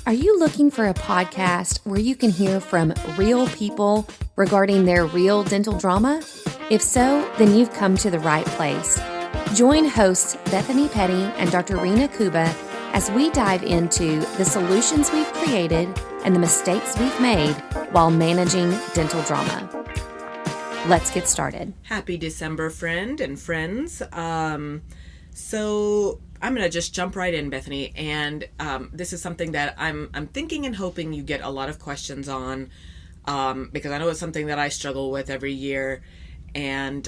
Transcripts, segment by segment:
Are you looking for a podcast where you can hear from real people regarding their real dental drama? If so, then you've come to the right place. Join hosts Bethany Petty and Dr. Rena Kuba as we dive into the solutions we've created and the mistakes we've made while managing dental drama. Let's get started. Happy December, friend and friends. So I'm going to just jump right in, Bethany, and this is something that I'm thinking and hoping you get a lot of questions on, because I know it's something that I struggle with every year, and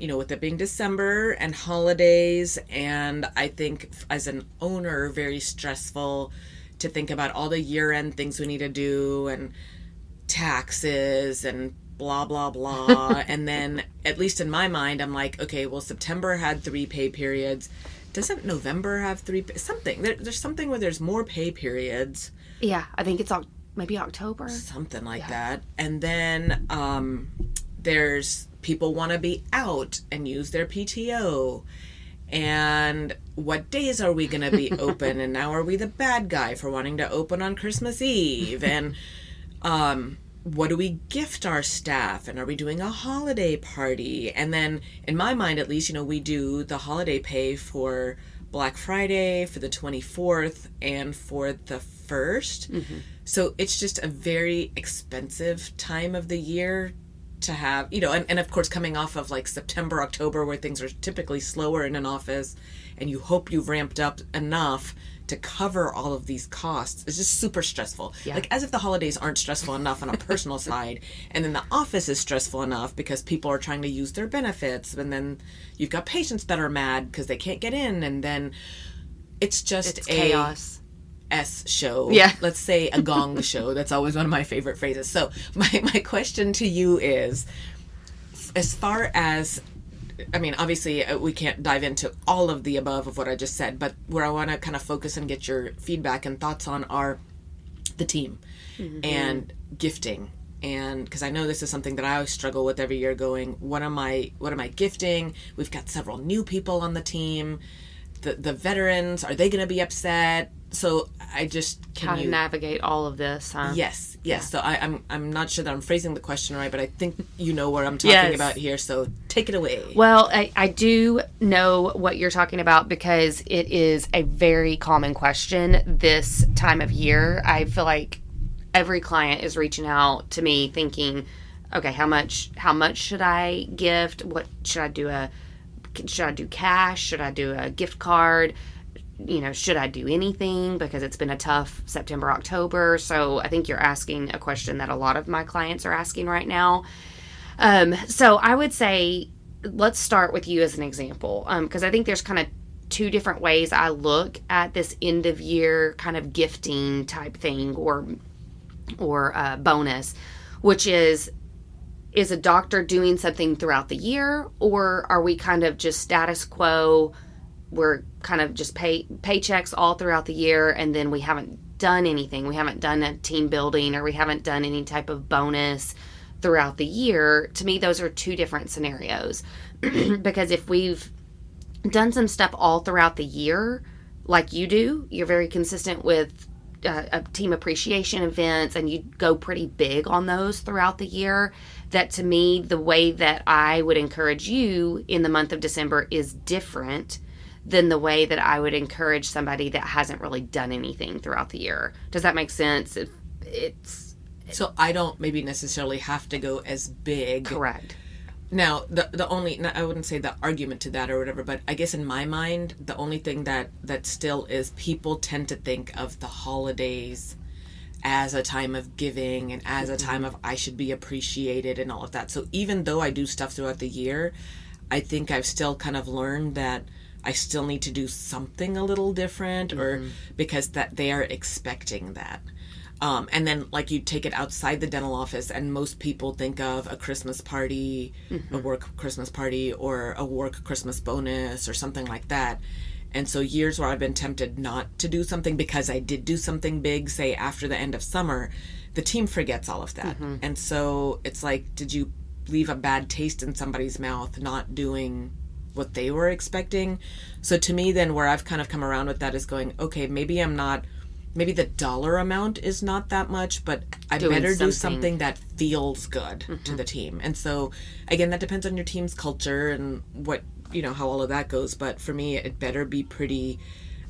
with it being December and holidays, and I think as an owner, very stressful to think about all the year-end things we need to do, and taxes, and blah, blah, blah, and then, at least in my mind, I'm like, okay, well, September had 3 pay periods. Doesn't November have 3? Something. There's something where there's more pay periods. Yeah, I think it's maybe October. Something like that. And then there's people want to be out and use their PTO. And what days are we going to be open? And now are we the bad guy for wanting to open on Christmas Eve? And what do we gift our staff? And are we doing a holiday party? And then, in my mind, at least, we do the holiday pay for Black Friday, for the 24th, and for the 1st. Mm-hmm. So it's just a very expensive time of the year to have, and of course, coming off of like September, October, where things are typically slower in an office, and you hope you've ramped up enough to cover all of these costs. It's just super stressful. Yeah. Like, as if the holidays aren't stressful enough on a personal side, and then the office is stressful enough because people are trying to use their benefits, and then you've got patients that are mad because they can't get in, and then it's just chaos. Show. Yeah. Let's say a gong show. That's always one of my favorite phrases. So my question to you is, as far as, obviously we can't dive into all of the above of what I just said, but where I want to kind of focus and get your feedback and thoughts on are the team and gifting. And because I know this is something that I always struggle with every year, going, what am I gifting? We've got several new people on the team. The veterans, are they going to be upset? So I just how to navigate all of this, huh? Yes. Yeah. So I'm not sure that I'm phrasing the question right, but I think you know where I'm talking about here. So take it away. Well, I do know what you're talking about because it is a very common question this time of year. I feel like every client is reaching out to me thinking, okay, how much should I gift? What should I do? Should I do cash? Should I do a gift card? Should I do anything? Because it's been a tough September, October. So I think you're asking a question that a lot of my clients are asking right now. So I would say, let's start with you as an example. Because I think there's kind of 2 different ways I look at this end of year kind of gifting type thing or bonus, which is a doctor doing something throughout the year, or are we kind of just status quo? We're kind of just paychecks all throughout the year, and then we haven't done anything. We haven't done a team building, or we haven't done any type of bonus throughout the year. To me, those are 2 different scenarios. Because if we've done some stuff all throughout the year, like you do, you're very consistent with team appreciation events, and you go pretty big on those throughout the year. That, to me, the way that I would encourage you in the month of December is different than the way that I would encourage somebody that hasn't really done anything throughout the year. Does that make sense? So I don't maybe necessarily have to go as big. Correct. Now, the only, I wouldn't say the argument to that or whatever, but I guess in my mind, the only thing that still is, people tend to think of the holidays as a time of giving and as a time of I should be appreciated and all of that. So even though I do stuff throughout the year, I think I've still kind of learned that I still need to do something a little different, or because that they are expecting that. And then, like, you take it outside the dental office, and most people think of a Christmas party, a work Christmas party, or a work Christmas bonus, or something like that. And so years where I've been tempted not to do something because I did do something big, say after the end of summer, the team forgets all of that. And so it's like, did you leave a bad taste in somebody's mouth not doing what they were expecting? So to me then, where I've kind of come around with that is going, okay, maybe I'm not maybe the dollar amount is not that much, but I better do something that feels good to the team. And so, again, that depends on your team's culture and what, how all of that goes. But for me, it better be pretty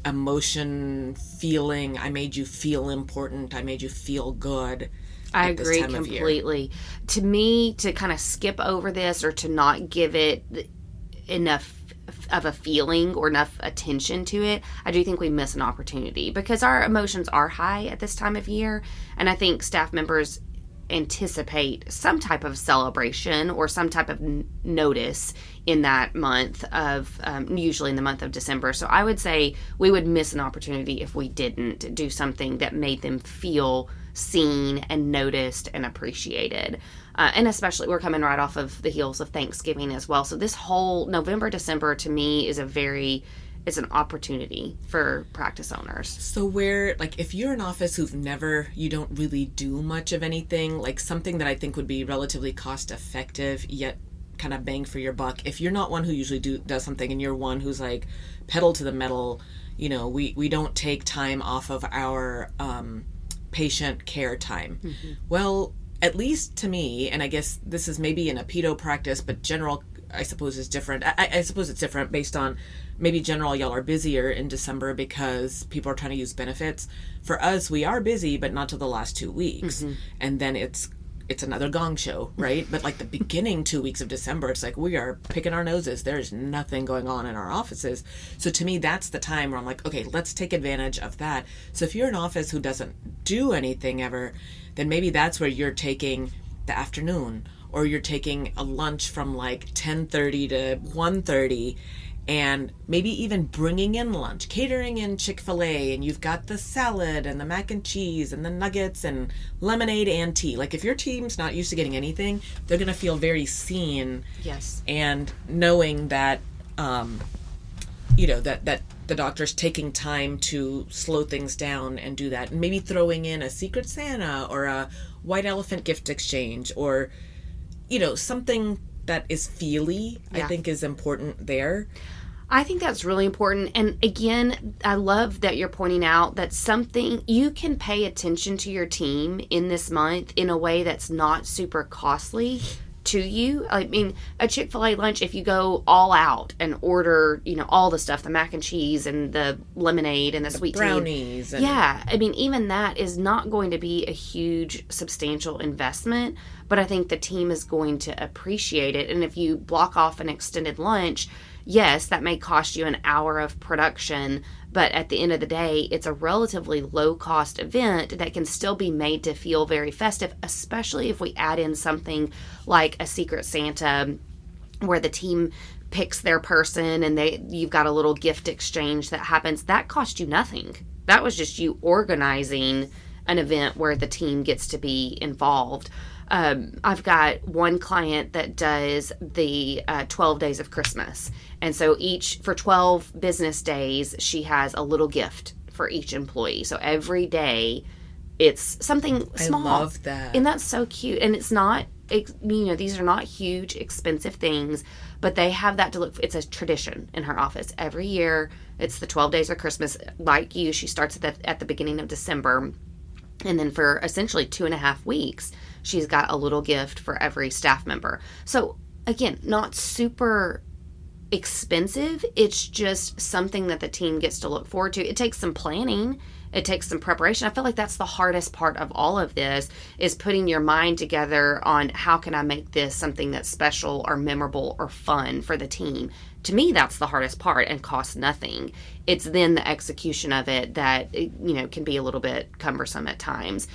emotion feeling. I made you feel important. I made you feel good. I agree completely. To me, to kind of skip over this or to not give it enough of a feeling or enough attention to it, I do think we miss an opportunity, because our emotions are high at this time of year, and I think staff members anticipate some type of celebration or some type of notice in that month of usually in the month of December. So I would say we would miss an opportunity if we didn't do something that made them feel seen and noticed and appreciated. And especially we're coming right off of the heels of Thanksgiving as well. So this whole November, December to me is it's an opportunity for practice owners. So where, like, if you're an office you don't really do much of anything, like something that I think would be relatively cost effective yet kind of bang for your buck, if you're not one who usually does something and you're one who's like pedal to the metal, we don't take time off of our patient care time. Well, at least to me, and I guess this is maybe in a pedo practice, but general, I suppose, is different. I suppose it's different based on maybe general, y'all are busier in December because people are trying to use benefits. For us, we are busy, but not till the last 2 weeks. And then it's another gong show, right? But like the beginning 2 weeks of December, it's like we are picking our noses. There's nothing going on in our offices. So to me, that's the time where I'm like, okay, let's take advantage of that. So if you're an office who doesn't do anything ever, then maybe that's where you're taking the afternoon, or you're taking a lunch from like 10:30 to 1:30, and maybe even bringing in lunch, catering in Chick-fil-A, and you've got the salad and the mac and cheese and the nuggets and lemonade and tea. Like if your team's not used to getting anything, they're going to feel very seen. Yes. And knowing that, that the doctor's taking time to slow things down and do that. And maybe throwing in a Secret Santa or a white elephant gift exchange, or, something that is feely, I think is important there. I think that's really important. And again, I love that you're pointing out that something you can pay attention to your team in this month in a way that's not super costly to you. I mean, a Chick-fil-A lunch, if you go all out and order, all the stuff, the mac and cheese and the lemonade and the sweet brownies. Tea. Yeah. I mean, even that is not going to be a huge, substantial investment, but I think the team is going to appreciate it. And if you block off an extended lunch, yes, that may cost you an hour of production, but at the end of the day, it's a relatively low-cost event that can still be made to feel very festive, especially if we add in something like a Secret Santa where the team picks their person and you've got a little gift exchange that happens. That cost you nothing. That was just you organizing an event where the team gets to be involved. I've got one client that does the 12 days of Christmas. And so for 12 business days, she has a little gift for each employee. So every day it's something small. I love that. And that's so cute. And it's not, these are not huge, expensive things, but they have that to look for. It's a tradition in her office. Every year, it's the 12 days of Christmas. Like you, she starts at the beginning of December. And then for essentially 2.5 weeks, she's got a little gift for every staff member. So again, not super expensive. It's just something that the team gets to look forward to. It takes some planning. It takes some preparation. I feel like that's the hardest part of all of this, is putting your mind together on how can I make this something that's special or memorable or fun for the team. To me, that's the hardest part and costs nothing. It's then the execution of it that, can be a little bit cumbersome at times.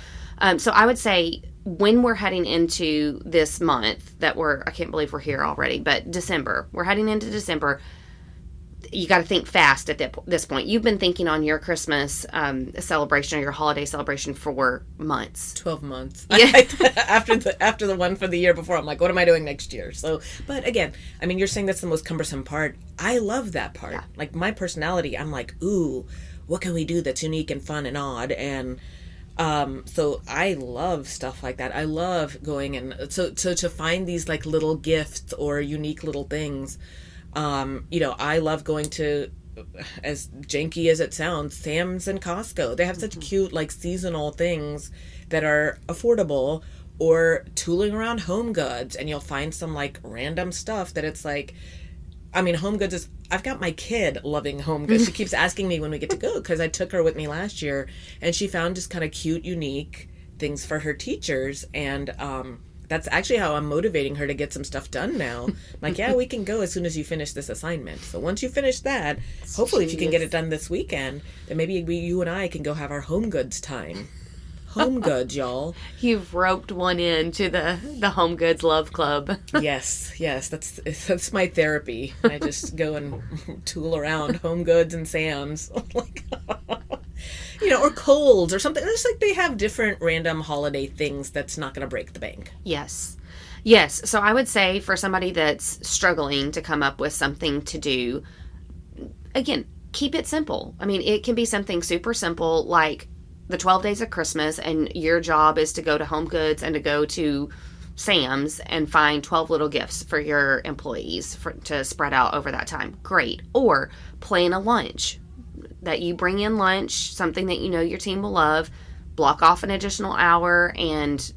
So I would say when we're heading into this month that I can't believe we're here already, but December, we're heading into December. You got to think fast at this point. You've been thinking on your Christmas celebration or your holiday celebration for months. 12 months. Yeah. After the one for the year before, I'm like, what am I doing next year? So, but again, I mean, you're saying that's the most cumbersome part. I love that part. Yeah. Like my personality, I'm like, ooh, what can we do that's unique and fun and odd? And so I love stuff like that. I love going and so to find these like little gifts or unique little things. I love going to as janky as it sounds, Sam's and Costco. They have such cute, like, seasonal things that are affordable, or tooling around Home Goods, and you'll find some, like, random stuff that it's like, I mean, Home Goods is, I've got my kid loving Home Goods. She keeps asking me when we get to go, because I took her with me last year, and she found just kind of cute, unique things for her teachers, and that's actually how I'm motivating her to get some stuff done now. I'm like, yeah, we can go as soon as you finish this assignment. So once you finish that, hopefully if you can get it done this weekend, then maybe you and I can go have our Home Goods time. Home Goods, y'all. You've roped one in to the Home Goods Love Club. Yes, that's my therapy. I just go and tool around Home Goods and Sam's, like, or Kohl's or something. It's like they have different random holiday things that's not going to break the bank. Yes. So I would say for somebody that's struggling to come up with something to do, again, keep it simple. I mean, it can be something super simple, like the 12 days of Christmas, and your job is to go to Home Goods and to go to Sam's and find 12 little gifts for your employees to spread out over that time. Great. Or plan a lunch, that you bring in lunch, something that you know your team will love, block off an additional hour and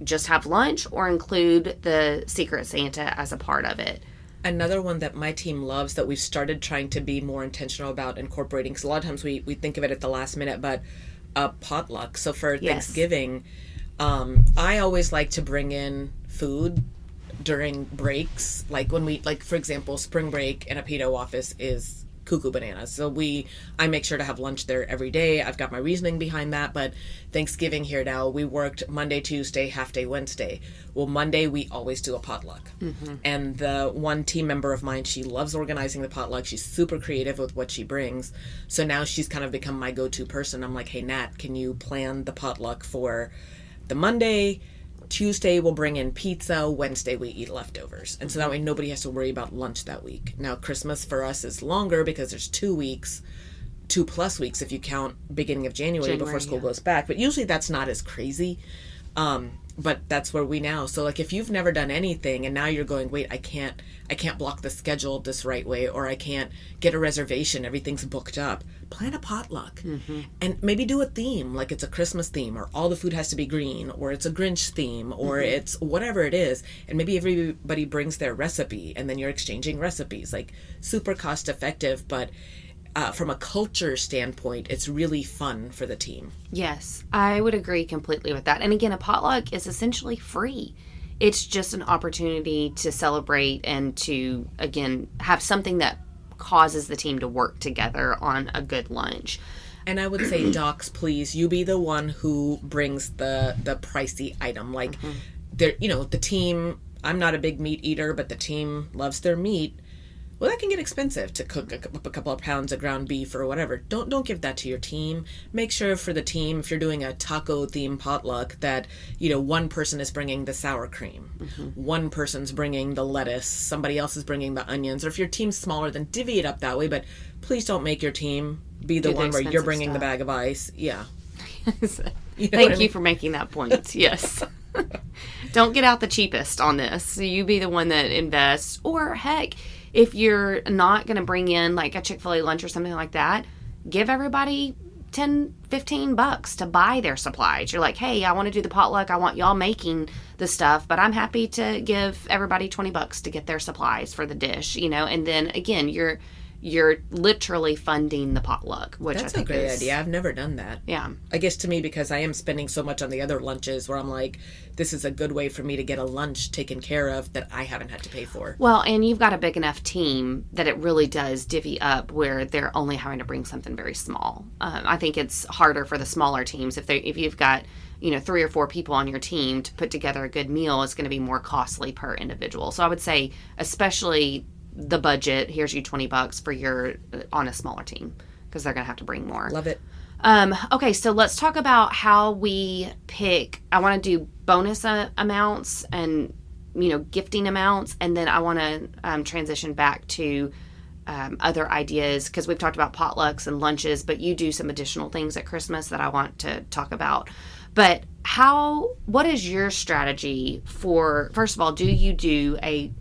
just have lunch, or include the Secret Santa as a part of it. Another one that my team loves that we've started trying to be more intentional about incorporating, because a lot of times we think of it at the last minute, but a potluck. So for Thanksgiving, I always like to bring in food during breaks. Like when for example, spring break in a pedo office is cuckoo bananas. So I make sure to have lunch there every day. I've got my reasoning behind that, but Thanksgiving here now, we worked Monday, Tuesday, half day Wednesday. Well, Monday we always do a potluck. Mm-hmm. And the one team member of mine, she loves organizing the potluck. She's super creative with what she brings. So now she's kind of become my go-to person. I'm like, hey, Nat, can you plan the potluck for the Monday? Tuesday we'll bring in pizza, Wednesday we eat leftovers. And so that way nobody has to worry about lunch that week. Now Christmas for us is longer because there's 2 weeks, 2+ weeks if you count beginning of January before school goes back. But usually that's not as crazy. But that's where we now. So like if you've never done anything and now you're going, wait, I can't block the schedule this right way, or I can't get a reservation, everything's booked up. Plan a potluck. Mm-hmm. And maybe do a theme, like it's a Christmas theme, or all the food has to be green, or it's a Grinch theme, or it's whatever it is. And maybe everybody brings their recipe and then you're exchanging recipes. Like super cost effective, but from a culture standpoint, it's really fun for the team. Yes, I would agree completely with that. And again, a potluck is essentially free. It's just an opportunity to celebrate and to, again, have something that causes the team to work together on a good lunch. And I would say, docs, please, you be the one who brings the pricey item. Like, the team, I'm not a big meat eater, but the team loves their meat. Well, that can get expensive to cook a couple of pounds of ground beef or whatever. Don't give that to your team. Make sure for the team, if you're doing a taco themed potluck, that one person is bringing the sour cream, one person's bringing the lettuce, somebody else is bringing the onions. Or if your team's smaller, then divvy it up that way. But please don't make your team be the one where you're bringing the bag of ice. Yeah. Thank you for making that point. Yes. Don't get out the cheapest on this. You be the one that invests. Or heck, if you're not going to bring in like a Chick-fil-A lunch or something like that, give everybody $10-15 to buy their supplies. You're like, hey, I want to do the potluck. I want y'all making the stuff, but I'm happy to give everybody $20 to get their supplies for the dish, and then again, you're literally funding the potluck, which that's I think a great idea. I've never done that. Yeah. I guess to me, because I am spending so much on the other lunches, where I'm like, this is a good way for me to get a lunch taken care of that I haven't had to pay for. Well, and you've got a big enough team that it really does divvy up where they're only having to bring something very small. I think it's harder for the smaller teams. If you've got 3 or 4 people on your team to put together a good meal, it's going to be more costly per individual. So I would say, especially the budget, here's you $20 for your on a smaller team, because they're going to have to bring more. Love it. Okay, so let's talk about how we pick. I want to do bonus amounts and gifting amounts, and then I want to transition back to other ideas, because we've talked about potlucks and lunches, but you do some additional things at Christmas that I want to talk about. But what is your strategy for, first of all, do you do a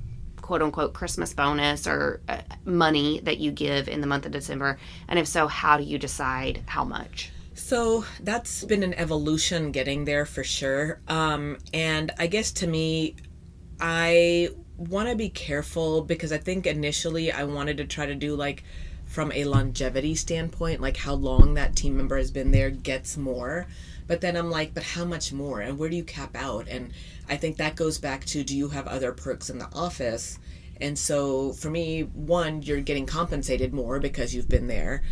quote unquote Christmas bonus or money that you give in the month of December? And if so, how do you decide how much? So that's been an evolution getting there for sure. And I guess to me, I want to be careful because I think initially I wanted to try to do like from a longevity standpoint, like how long that team member has been there gets more. But then I'm like, but how much more? And where do you cap out? And I think that goes back to, do you have other perks in the office? And so for me, one, you're getting compensated more because you've been there.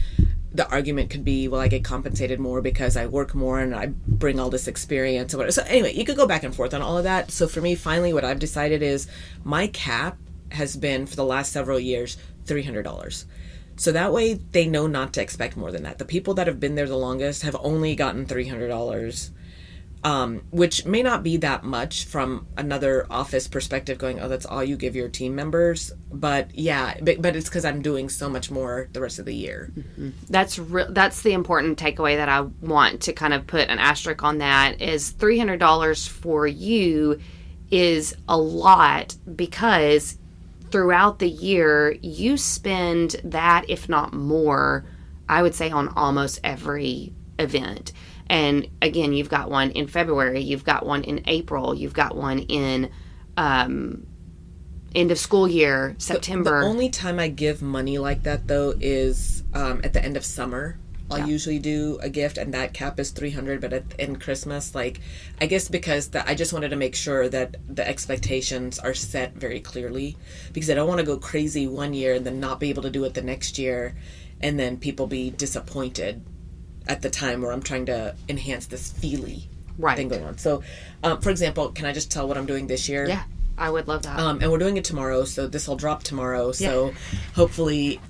The argument could be, well, I get compensated more because I work more and I bring all this experience or whatever. So anyway, you could go back and forth on all of that. So for me, finally, what I've decided is my cap has been for the last several years, $300. So that way they know not to expect more than that. The people that have been there the longest have only gotten $300, which may not be that much from another office perspective going, oh, that's all you give your team members. But yeah, but it's because I'm doing so much more the rest of the year. Mm-hmm. That's the important takeaway that I want to kind of put an asterisk on, that is $300 for you is a lot because throughout the year, you spend that, if not more, I would say, on almost every event. And again, you've got one in February, you've got one in April, you've got one in end of school year, September. The only time I give money like that, though, is at the end of summer. I'll usually do a gift, and that cap is $300. But in Christmas, like, I guess because I just wanted to make sure that the expectations are set very clearly, because I don't want to go crazy one year and then not be able to do it the next year, and then people be disappointed at the time where I'm trying to enhance this feely thing going on. So, for example, can I just tell what I'm doing this year? Yeah, I would love that. And we're doing it tomorrow, so this will drop tomorrow. So hopefully...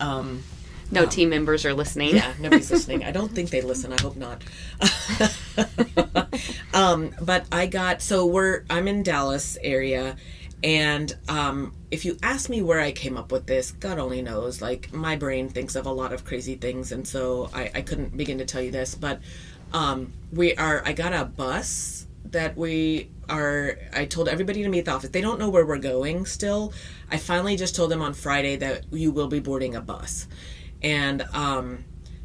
no team members are listening. Yeah, nobody's listening. I don't think they listen. I hope not. But I'm in Dallas area, and if you ask me where I came up with this, God only knows. Like, my brain thinks of a lot of crazy things, and so I couldn't begin to tell you this. But I got a bus that I told everybody to meet at the office. They don't know where we're going still. I finally just told them on Friday that you will be boarding a bus. And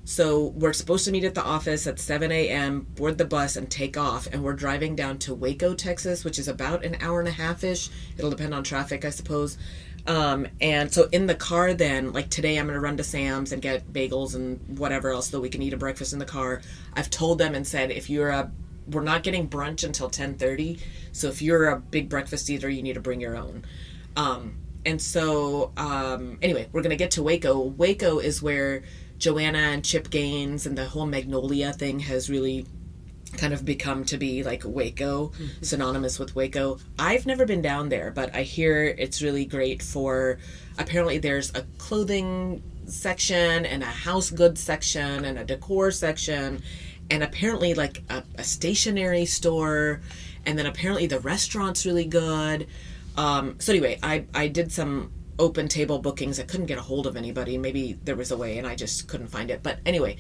so we're supposed to meet at the office at 7 a.m., board the bus, and take off. And we're driving down to Waco, Texas, which is about an hour and a half-ish. It'll depend on traffic, I suppose. And so in the car then, like today I'm going to run to Sam's and get bagels and whatever else so we can eat a breakfast in the car. I've told them and said, we're not getting brunch until 10:30. So if you're a big breakfast eater, you need to bring your own. And so, anyway, we're going to get to Waco. Waco is where Joanna and Chip Gaines and the whole Magnolia thing has really kind of become to be like Waco, synonymous with Waco. I've never been down there, but I hear it's really great for, apparently there's a clothing section and a house goods section and a decor section, and apparently like a stationery store, and then apparently the restaurant's really good. So anyway, I did some open table bookings. I couldn't get a hold of anybody. Maybe there was a way and I just couldn't find it. But anyway,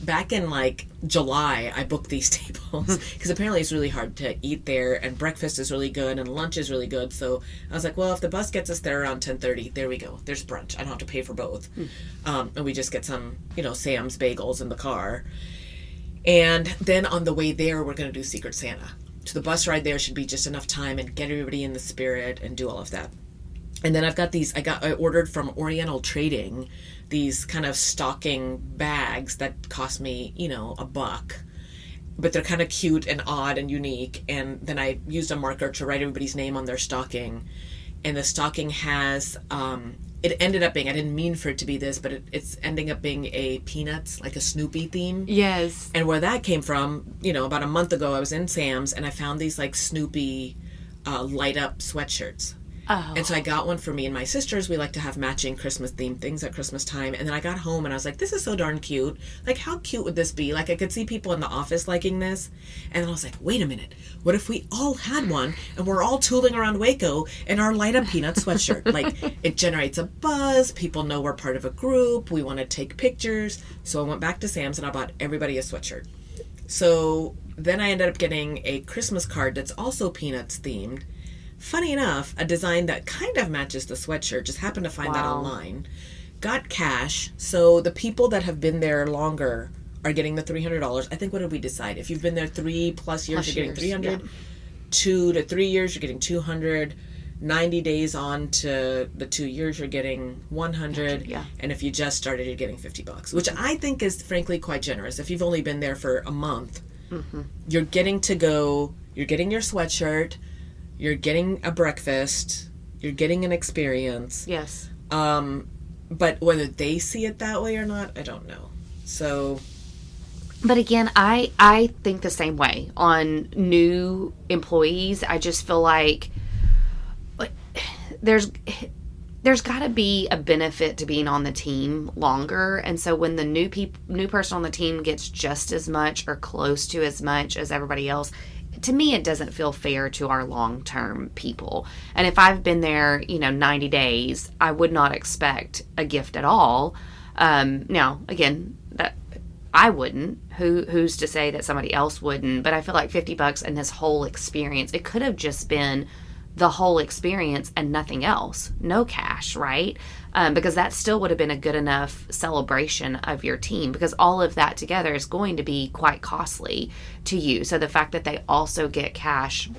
back in like July, I booked these tables because apparently it's really hard to eat there, and breakfast is really good and lunch is really good. So I was like, well, if the bus gets us there around 10:30, there we go. There's brunch. I don't have to pay for both. And we just get some, Sam's bagels in the car. And then on the way there, we're going to do Secret Santa. So the bus ride there should be just enough time and get everybody in the spirit and do all of that. And then I've got I ordered from Oriental Trading these kind of stocking bags that cost me, $1. But they're kind of cute and odd and unique. And then I used a marker to write everybody's name on their stocking. And the stocking has, it ended up being, I didn't mean for it to be this, but it's ending up being a Peanuts, like a Snoopy theme. Yes. And where that came from, about a month ago, I was in Sam's and I found these like Snoopy light up sweatshirts. Oh. And so I got one for me and my sisters. We like to have matching Christmas themed things at Christmas time. And then I got home and I was like, this is so darn cute. Like, how cute would this be? Like, I could see people in the office liking this. And then I was like, wait a minute. What if we all had one and we're all tooling around Waco in our light up peanut sweatshirt? Like, it generates a buzz. People know we're part of a group. We want to take pictures. So I went back to Sam's and I bought everybody a sweatshirt. So then I ended up getting a Christmas card that's also Peanuts themed funny enough, a design that kind of matches the sweatshirt, just happened to find that online, got cash. So the people that have been there longer are getting the $300. I think, what did we decide? If you've been there 3+ years, you're getting 300. 2 to 3 years, you're getting 200. 90 days on to the 2 years, you're getting 100. Yeah. And if you just started, you're getting $50, which I think is frankly quite generous. If you've only been there for a month, you're getting to go, you're getting your sweatshirt, you're getting a breakfast, you're getting an experience. Yes. But whether they see it that way or not, I don't know. So... But again, I think the same way on new employees. I just feel like there's got to be a benefit to being on the team longer. And so when the new person on the team gets just as much or close to as much as everybody else, to me, it doesn't feel fair to our long-term people. And if I've been there, 90 days, I would not expect a gift at all. Now, again, that I wouldn't. Who's to say that somebody else wouldn't? But I feel like $50 and this whole experience, it could have just been the whole experience and nothing else. No cash, right? Because that still would have been a good enough celebration of your team, because all of that together is going to be quite costly to you. So the fact that they also get cash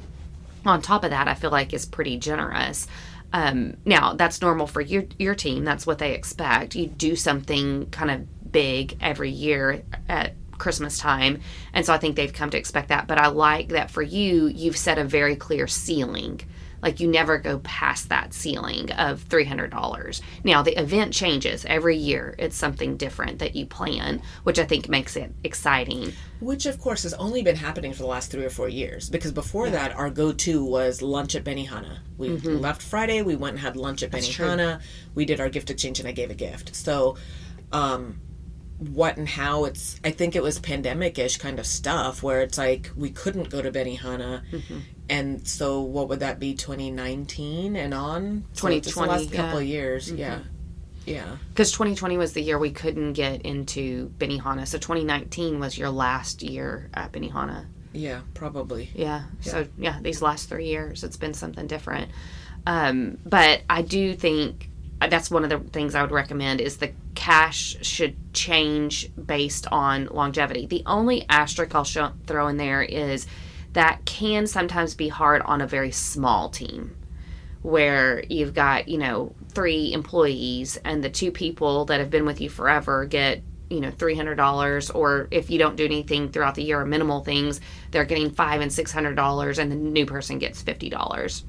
on top of that, I feel like is pretty generous. Now, that's normal for your team. That's what they expect. You do something kind of big every year at Christmas time. And so I think they've come to expect that. But I like that for you, you've set a very clear ceiling. Like, you never go past that ceiling of $300. Now, the event changes every year. It's something different that you plan, which I think makes it exciting. Which, of course, has only been happening for the last 3 or 4 years. Because before that, our go-to was lunch at Benihana. We left Friday. We went and had lunch at Benihana. We did our gift exchange, and I gave a gift. So, what and how, I think it was pandemic-ish kind of stuff where it's like we couldn't go to Benihana. And so what would that be, 2019 and on? 2020, so the last couple of years. Yeah. Because 2020 was the year we couldn't get into Benihana. So 2019 was your last year at Benihana. Yeah, probably. Yeah. So, these last 3 years, it's been something different. But I do think that's one of the things I would recommend is the cash should change based on longevity. The only asterisk I'll throw in there is that can sometimes be hard on a very small team where you've got, 3 employees and the 2 people that have been with you forever get, $300, or if you don't do anything throughout the year or minimal things, they're getting $500 and $600 and the new person gets $50.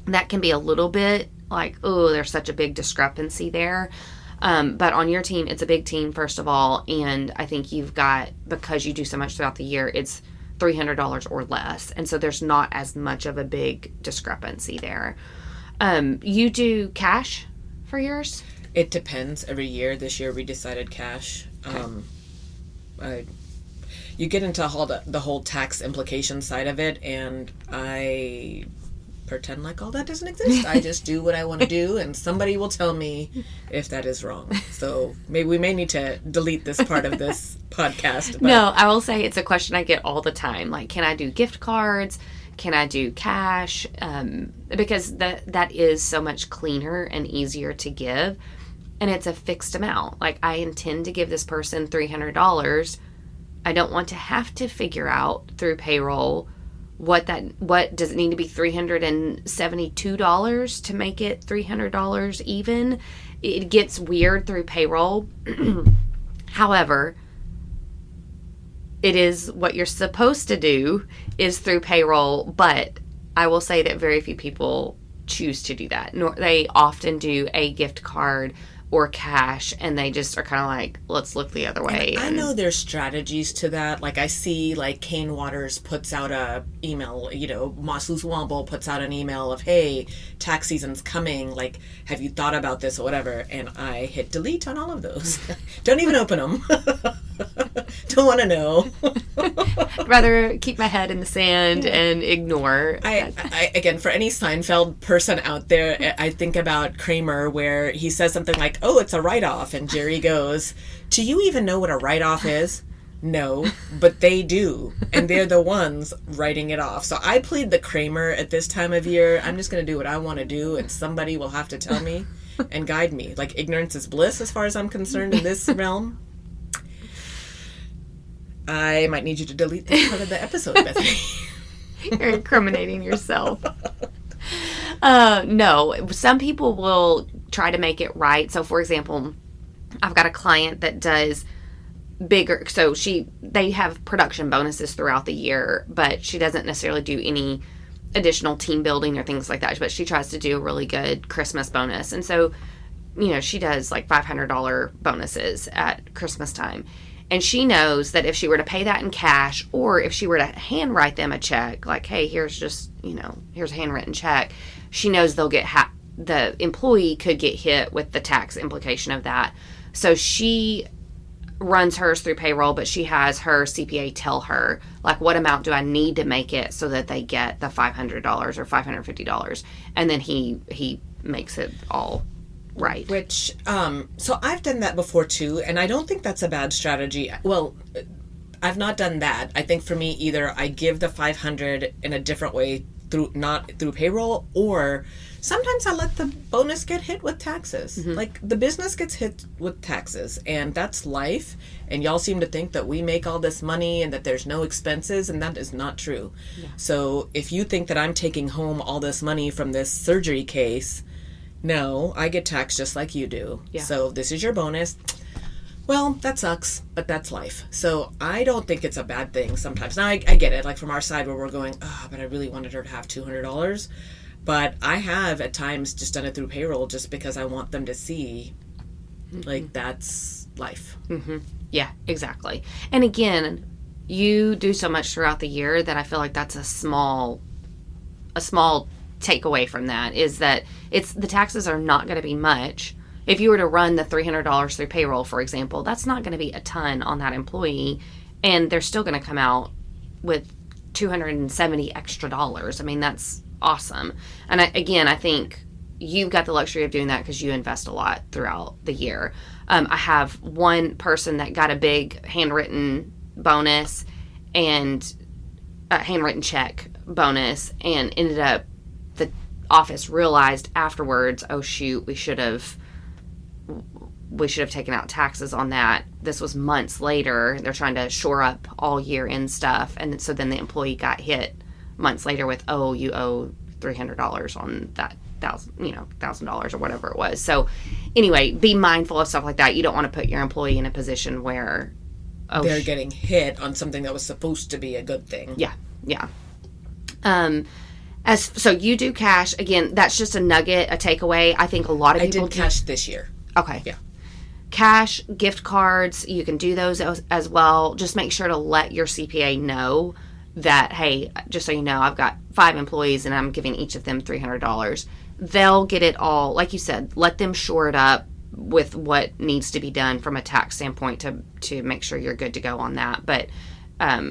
That can be a little bit like, oh, there's such a big discrepancy there. But on your team, it's a big team, first of all. And I think you've got, because you do so much throughout the year, it's $300 or less. And so there's not as much of a big discrepancy there. You do cash for yours? It depends every year. This year we decided cash. You get into the whole tax implication side of it, and I pretend like all that doesn't exist. I just do what I want to do, and somebody will tell me if that is wrong. So maybe we may need to delete this part of this podcast. But. No, I will say it's a question I get all the time. Like, can I do gift cards? Can I do cash? Because that is so much cleaner and easier to give, and it's a fixed amount. Like, I intend to give this person $300. I don't want to have to figure out through payroll what does it need to be $372 to make it $300 even. It gets weird through payroll. However, it is what you're supposed to do is through payroll, but I will say that very few people choose to do that. They often do a gift card or cash, and they just are kind of like, let's look the other way. I know there's strategies to that. Like, I see, like, Kane Waters puts out a email, Maslus Womble puts out an email of, hey, tax season's coming, like, have you thought about this or whatever? And I hit delete on all of those. Don't even open them. Don't want to know. I'd rather keep my head in the sand and ignore. I again, for any Seinfeld person out there, I think about Kramer where he says something like, oh, it's a write-off. And Jerry goes, do you even know what a write-off is? No, but they do. And they're the ones writing it off. So I played the Kramer at this time of year. I'm just going to do what I want to do, and somebody will have to tell me and guide me. Like, ignorance is bliss as far as I'm concerned in this realm. I might need you to delete this part of the episode, Bethany. You're incriminating yourself. No, some people will try to make it right. So, for example, I've got a client that does bigger, so they have production bonuses throughout the year, but she doesn't necessarily do any additional team building or things like that, but she tries to do a really good Christmas bonus. And so, she does like $500 bonuses at Christmas time. And she knows that if she were to pay that in cash, or if she were to handwrite them a check, like, hey, here's just, here's a handwritten check, she knows they'll get, the employee could get hit with the tax implication of that. So she runs hers through payroll, but she has her CPA tell her, like, what amount do I need to make it so that they get the $500 or $550. And then he makes it all right. Which, so I've done that before too, and I don't think that's a bad strategy. Well, I've not done that. I think for me, either I give the $500 in a different way, not through payroll, or sometimes I let the bonus get hit with taxes. Mm-hmm. Like, the business gets hit with taxes, and that's life. And y'all seem to think that we make all this money and that there's no expenses, and that is not true. Yeah. So if you think that I'm taking home all this money from this surgery case, no, I get taxed just like you do. Yeah. So this is your bonus. Well, that sucks, but that's life. So I don't think it's a bad thing sometimes. Now, I get it, like from our side where we're going, but I really wanted her to have $200. But I have at times just done it through payroll just because I want them to see, like, that's life. Mm-hmm. Yeah, exactly. And again, you do so much throughout the year that I feel like that's a small takeaway from that, is that the taxes are not going to be much. If you were to run the $300 through payroll, for example, that's not going to be a ton on that employee, and they're still going to come out with $270 extra dollars. I mean, that's awesome. And I think you've got the luxury of doing that because you invest a lot throughout the year. I have one person that got a big handwritten bonus and a handwritten check bonus, and ended up, the office realized afterwards, oh shoot, we should have taken out taxes on that. This was months later. They're trying to shore up all year end stuff. And so then the employee got hit months later with, oh, you owe $300 on that $1,000 or whatever it was. So anyway, be mindful of stuff like that. You don't want to put your employee in a position where they're getting hit on something that was supposed to be a good thing. Yeah. Yeah. So you do cash. Again, that's just a nugget, a takeaway. I think a lot of people I did cash this year. Okay. Yeah. Cash, gift cards, you can do those as well. Just make sure to let your CPA know that, hey, just so you know, I've got 5 employees and I'm giving each of them $300. They'll get it all, like you said, let them shore it up with what needs to be done from a tax standpoint to make sure you're good to go on that. But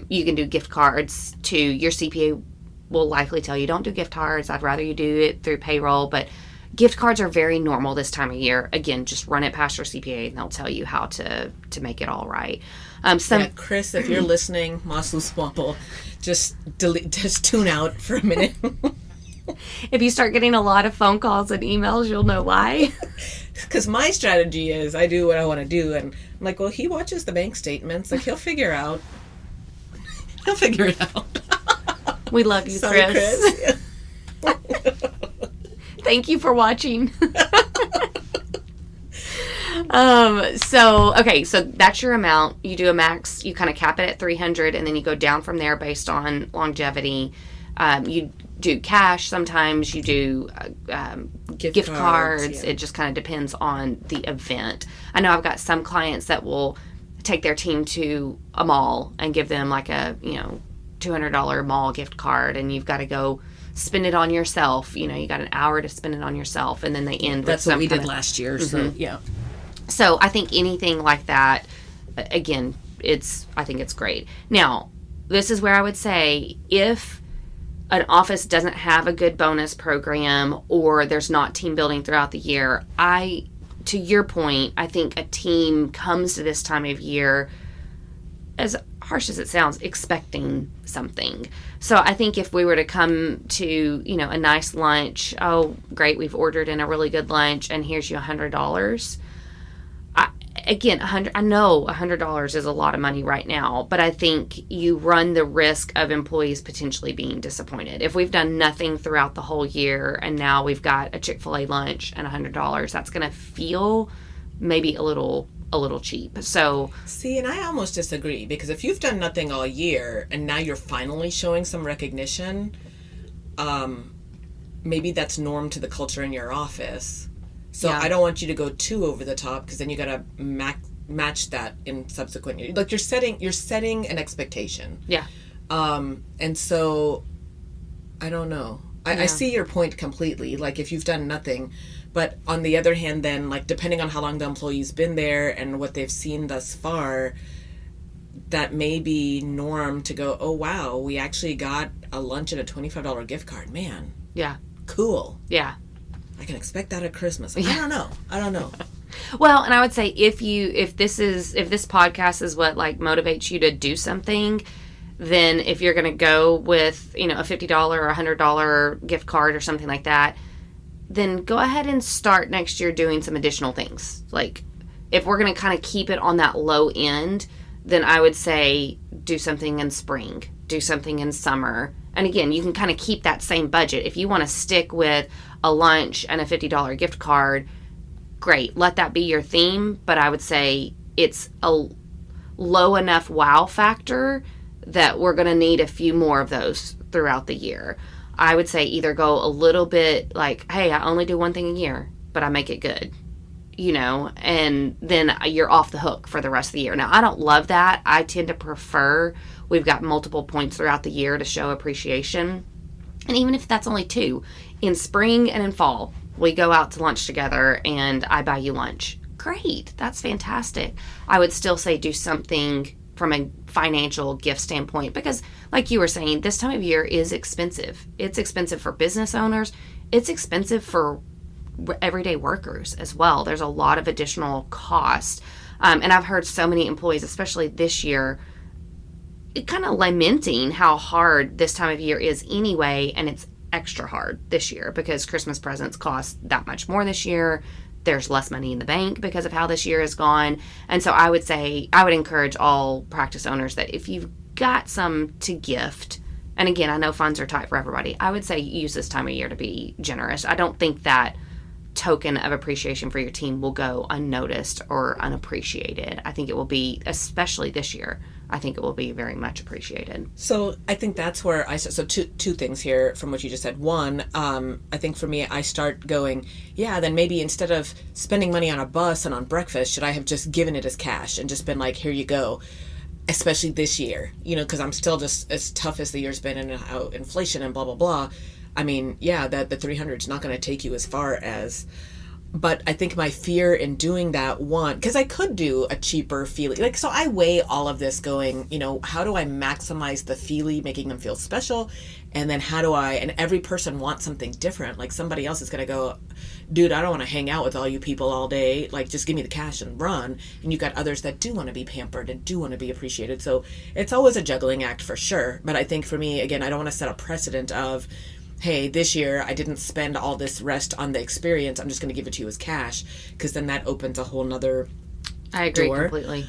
you can do gift cards to your CPA. Will likely tell you, don't do gift cards. I'd rather you do it through payroll. But gift cards are very normal this time of year. Again, just run it past your CPA and they'll tell you how to make it all right. Chris, if you're listening, Masu Swample, just tune out for a minute. If you start getting a lot of phone calls and emails, you'll know why. Because my strategy is I do what I want to do. And I'm like, well, he watches the bank statements. Like, he'll figure it out. We love you, Sorry, Chris. Thank you for watching. So that's your amount. You do a max. You kind of cap it at 300, and then you go down from there based on longevity. You do cash. Sometimes you do gift cards. Yeah. It just kind of depends on the event. I know I've got some clients that will take their team to a mall and give them like a $200 mall gift card, and you've got to go spend it on yourself. You got an hour to spend it on yourself, and then they end That's with what we did last year. Mm-hmm. So yeah. So I think anything like that, again, I think it's great. Now, this is where I would say, if an office doesn't have a good bonus program or there's not team building throughout the year, to your point, I think a team comes to this time of year as harsh as it sounds, expecting something. So I think if we were to come to, a nice lunch, oh, great, we've ordered in a really good lunch, and here's you $100. I know $100 is a lot of money right now, but I think you run the risk of employees potentially being disappointed. If we've done nothing throughout the whole year and now we've got a Chick-fil-A lunch and $100, that's going to feel maybe a little cheap. So see, and I almost disagree, because if you've done nothing all year and now you're finally showing some recognition, maybe that's norm to the culture in your office. So yeah. I don't want you to go too over the top, because then you got to match that in subsequent years. Like you're setting an expectation. Yeah. And so I don't know. I see your point completely. Like if you've done nothing, but on the other hand, then like depending on how long the employee's been there and what they've seen thus far, that may be norm to go, oh wow, we actually got a lunch and a $25 gift card. Man. Yeah. Cool. Yeah. I can expect that at Christmas. I don't know. Well, and I would say if this podcast is what like motivates you to do something, then if you're going to go with, a $50 or $100 gift card or something like that, then go ahead and start next year doing some additional things. Like if we're going to kind of keep it on that low end, then I would say do something in spring, do something in summer. And again, you can kind of keep that same budget. If you want to stick with a lunch and a $50 gift card, great. Let that be your theme. But I would say it's a low enough wow factor that we're going to need a few more of those throughout the year. I would say either go a little bit like, hey, I only do one thing a year, but I make it good, and then you're off the hook for the rest of the year. Now, I don't love that. I tend to prefer we've got multiple points throughout the year to show appreciation. And even if that's only 2, in spring and in fall, we go out to lunch together and I buy you lunch. Great. That's fantastic. I would still say do something from a financial gift standpoint, because like you were saying, this time of year is expensive. It's expensive for business owners. It's expensive for everyday workers as well. There's a lot of additional cost. And I've heard so many employees, especially this year, kind of lamenting how hard this time of year is anyway, and it's extra hard this year because Christmas presents cost that much more this year. There's less money in the bank because of how this year has gone. And so I would encourage all practice owners that if you've got some to gift, and again, I know funds are tight for everybody, I would say use this time of year to be generous. I don't think that token of appreciation for your team will go unnoticed or unappreciated. I think it will be, especially this year, I think it will be very much appreciated. So I think that's where two things here from what you just said. One, I think for me, I start going, then maybe instead of spending money on a bus and on breakfast, should I have just given it as cash and just been like, here you go, especially this year, because I'm still just as tough as the year's been and how inflation and blah, blah, blah. I mean, that the 300 is not going to take you as far as, but I think my fear in doing that, one, because I could do a cheaper Feely, so I weigh all of this going, how do I maximize the Feely, making them feel special? And then and every person wants something different. Like somebody else is going to go, dude, I don't want to hang out with all you people all day. Like, just give me the cash and run. And you've got others that do want to be pampered and do want to be appreciated. So it's always a juggling act for sure. But I think for me, again, I don't want to set a precedent of, hey, this year I didn't spend all this rest on the experience. I'm just going to give it to you as cash, because then that opens a whole nother I agree door. Completely.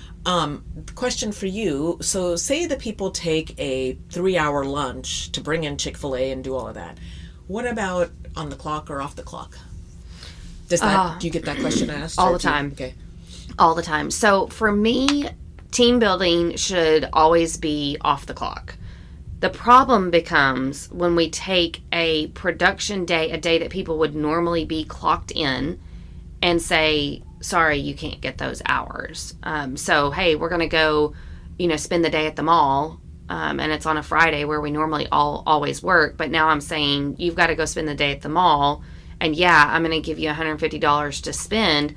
Question for you. So say that people take a 3-hour lunch to bring in Chick-fil-A and do all of that. What about on the clock or off the clock? Do you get that question asked? All the time. Okay. All the time. So for me, team building should always be off the clock. The problem becomes when we take a production day, a day that people would normally be clocked in, and say, sorry, you can't get those hours. So, hey, we're going to go, spend the day at the mall, and it's on a Friday where we normally always work. But now I'm saying you've got to go spend the day at the mall, and I'm going to give you $150 to spend.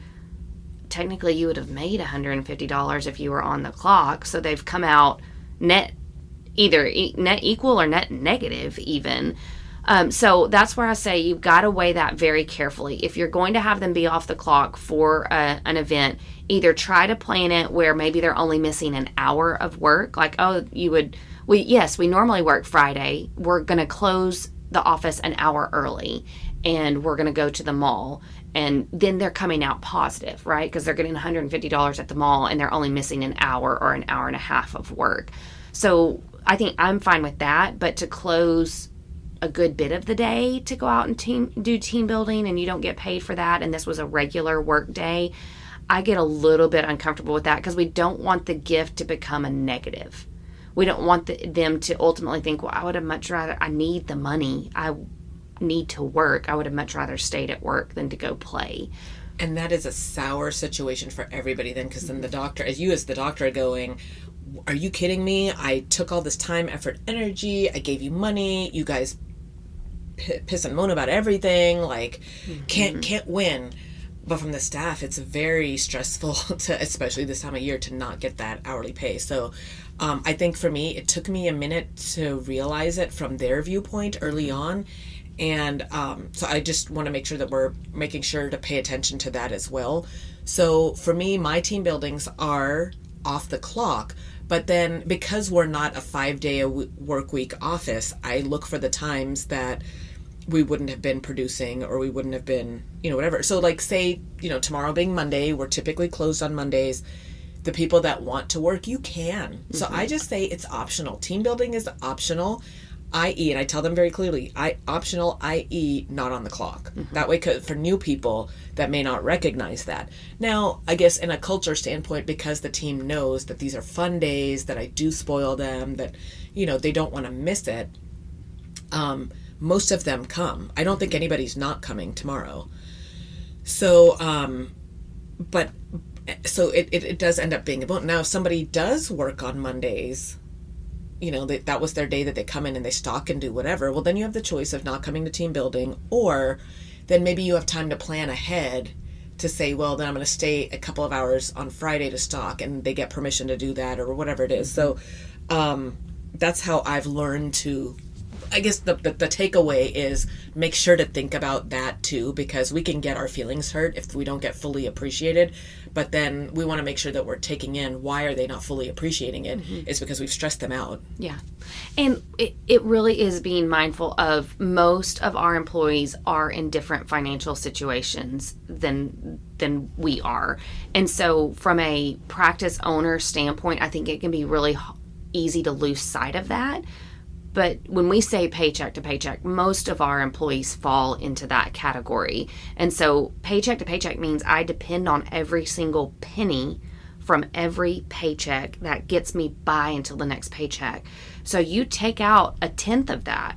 Technically, you would have made $150 if you were on the clock. So they've come out net either net equal or net negative even. So that's where I say you've got to weigh that very carefully. If you're going to have them be off the clock for an event, either try to plan it where maybe they're only missing an hour of work. Like, we normally work Friday. We're going to close the office an hour early and we're going to go to the mall. And then they're coming out positive, right? Because they're getting $150 at the mall and they're only missing an hour or an hour and a half of work. So I think I'm fine with that. But to close a good bit of the day to go out and do team building and you don't get paid for that, and this was a regular work day, I get a little bit uncomfortable with that because we don't want the gift to become a negative. We don't want them to ultimately think, well, I would have much rather, I need the money, I need to work, I would have much rather stayed at work than to go play. And that is a sour situation for everybody then, because then the doctor, as the doctor are going, are you kidding me? I took all this time, effort, energy, I gave you money, you guys piss and moan about everything, like can't win. But from the staff, it's very stressful to, especially this time of year, to not get that hourly pay. So I think for me, it took me a minute to realize it from their viewpoint early on. And so I just want to make sure that we're making sure to pay attention to that as well. So for me, my team buildings are off the clock. But then because we're not a 5-day work week office, I look for the times that we wouldn't have been producing or we wouldn't have been, whatever. So like say, tomorrow being Monday, we're typically closed on Mondays. The people that want to work, you can. Mm-hmm. So I just say it's optional. Team building is optional, i.e., and I tell them very clearly, optional, i.e., not on the clock. Mm-hmm. That way, for new people that may not recognize that. Now, I guess in a culture standpoint, because the team knows that these are fun days, that I do spoil them, that, they don't want to miss it, most of them come. I don't think anybody's not coming tomorrow. So, so it does end up being a bonus. Now, if somebody does work on Mondays, that was their day that they come in and they stock and do whatever, well, then you have the choice of not coming to team building, or then maybe you have time to plan ahead to say, well, then I'm going to stay a couple of hours on Friday to stock, and they get permission to do that or whatever it is. So that's how I've learned to, I guess the takeaway is make sure to think about that too, because we can get our feelings hurt if we don't get fully appreciated. But then we want to make sure that we're taking in why are they not fully appreciating it. Mm-hmm. It's because we've stressed them out. Yeah. And it really is being mindful of most of our employees are in different financial situations than we are. And so from a practice owner standpoint, I think it can be really easy to lose sight of that. But when we say paycheck to paycheck, most of our employees fall into that category. And so paycheck to paycheck means I depend on every single penny from every paycheck that gets me by until the next paycheck. So you take out 1/10 of that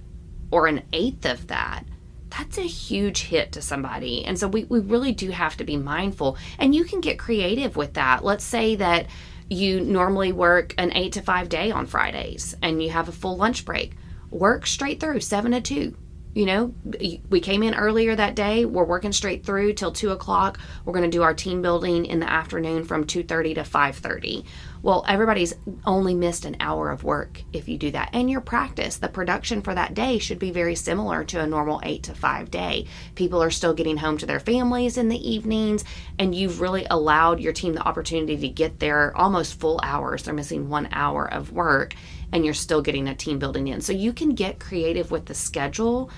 or 1/8 of that, that's a huge hit to somebody. And so we really do have to be mindful. And you can get creative with that. Let's say that you normally work an 8 to 5 day on Fridays and you have a full lunch break. Work straight through 7 to 2. We came in earlier that day. We're working straight through till 2 o'clock. We're going to do our team building in the afternoon from 2:30 to 5:30. Well, everybody's only missed an hour of work if you do that. And your practice, the production for that day should be very similar to a normal 8 to 5 day. People are still getting home to their families in the evenings, and you've really allowed your team the opportunity to get their almost full hours. They're missing 1 hour of work, and you're still getting a team building in. So you can get creative with the schedule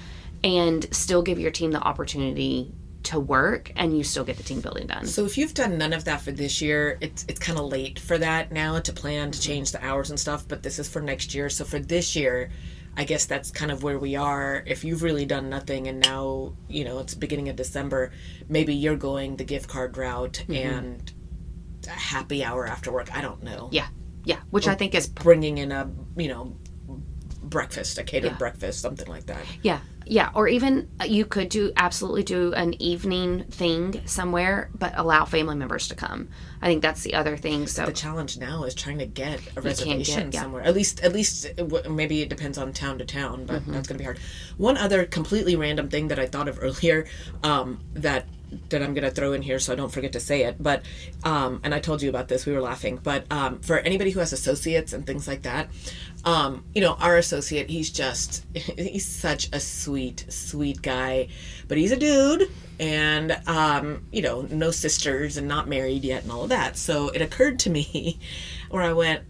and still give your team the opportunity to work, and you still get the team building done. So if you've done none of that for this year, it's kind of late for that now to plan to change the hours and stuff, but this is for next year. So for this year, I guess that's kind of where we are. If you've really done nothing and now, it's beginning of December, maybe you're going the gift card route and a happy hour after work. I don't know. Yeah. Which I think is bringing in a, breakfast, a catered breakfast, something like that. Yeah, or even you could absolutely do an evening thing somewhere, but allow family members to come. I think that's the other thing. So the challenge now is trying to get a reservation somewhere. At least, maybe it depends on town to town, but that's going to be hard. One other completely random thing that I thought of earlier, that that I'm going to throw in here so I don't forget to say it. But, and I told you about this, we were laughing. But for anybody who has associates and things like that, our associate, he's such a sweet, sweet guy. But he's a dude and, no sisters and not married yet and all of that. So it occurred to me where I went,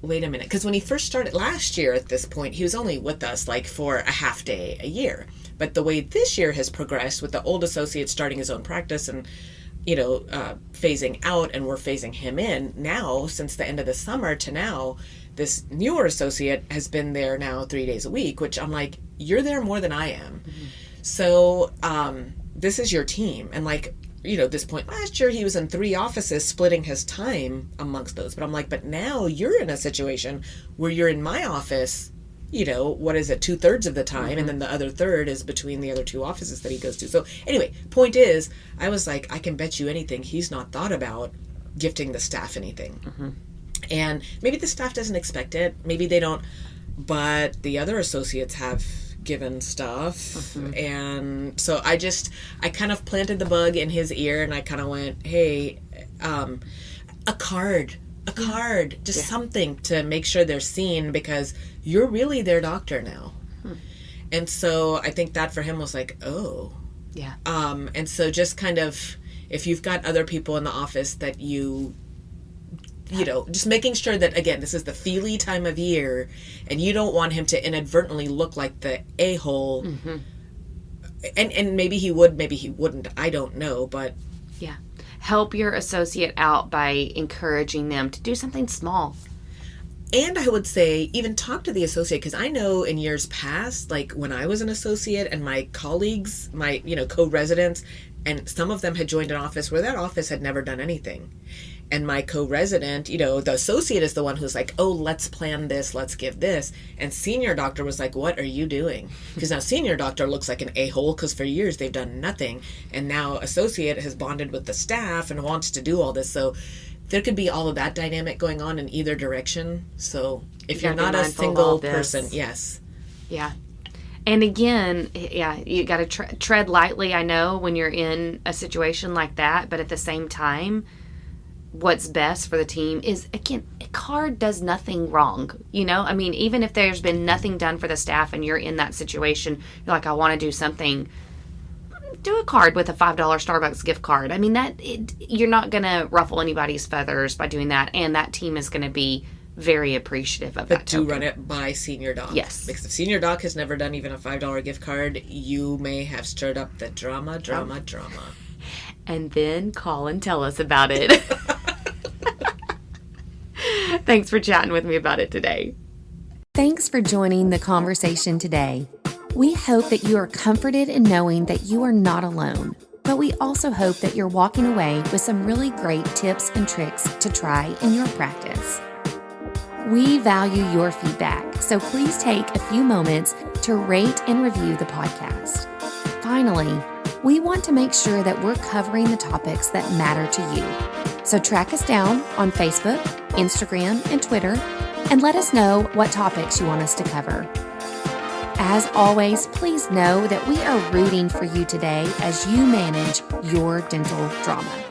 wait a minute. Because when he first started last year at this point, he was only with us like for a half day a year. But the way this year has progressed with the old associate starting his own practice and, phasing out, and we're phasing him in now since the end of the summer to now, this newer associate has been there now 3 days a week, which I'm like, you're there more than I am. Mm-hmm. So this is your team. And this point last year, he was in 3 offices splitting his time amongst those. But I'm like, but now you're in a situation where you're in my office, 2/3 of the time, mm-hmm. and then the other third is between the other 2 offices that he goes to. So anyway, point is, I was like, I can bet you anything he's not thought about gifting the staff anything. Mm-hmm. And maybe the staff doesn't expect it. Maybe they don't. But the other associates have given stuff. Mm-hmm. And so I kind of planted the bug in his ear, and I kind of went, hey, a card, just something to make sure they're seen, because you're really their doctor now. And so I think that for him was like, oh. Yeah. And so just kind of, if you've got other people in the office that just making sure that, again, this is the feely time of year, and you don't want him to inadvertently look like the a-hole. Mm-hmm. And maybe he would, maybe he wouldn't. I don't know, but... Yeah. Help your associate out by encouraging them to do something small. And I would say, even talk to the associate, because I know in years past, like when I was an associate and my colleagues, my, co-residents, and some of them had joined an office where that office had never done anything. And my co-resident, the associate is the one who's like, oh, let's plan this, let's give this. And senior doctor was like, what are you doing? Because now senior doctor looks like an a-hole because for years they've done nothing. And now associate has bonded with the staff and wants to do all this. So there could be all of that dynamic going on in either direction. So if you're not a single person, yes. Yeah. And again, you got to tread lightly, I know, when you're in a situation like that. But at the same time, what's best for the team is, again, a card does nothing wrong. Even if there's been nothing done for the staff and you're in that situation, you're like, I want to do something, do a card with a $5 Starbucks gift card. You're not going to ruffle anybody's feathers by doing that. And that team is going to be very appreciative of that. But do run it by senior doc. Yes. Because if senior doc has never done even a $5 gift card, you may have stirred up the drama. And then call and tell us about it. Thanks for chatting with me about it today. Thanks for joining the conversation today. We hope that you are comforted in knowing that you are not alone, but we also hope that you're walking away with some really great tips and tricks to try in your practice. We value your feedback, so please take a few moments to rate and review the podcast. Finally, we want to make sure that we're covering the topics that matter to you. So track us down on Facebook, Instagram, and Twitter, and let us know what topics you want us to cover. As always, please know that we are rooting for you today as you manage your dental drama.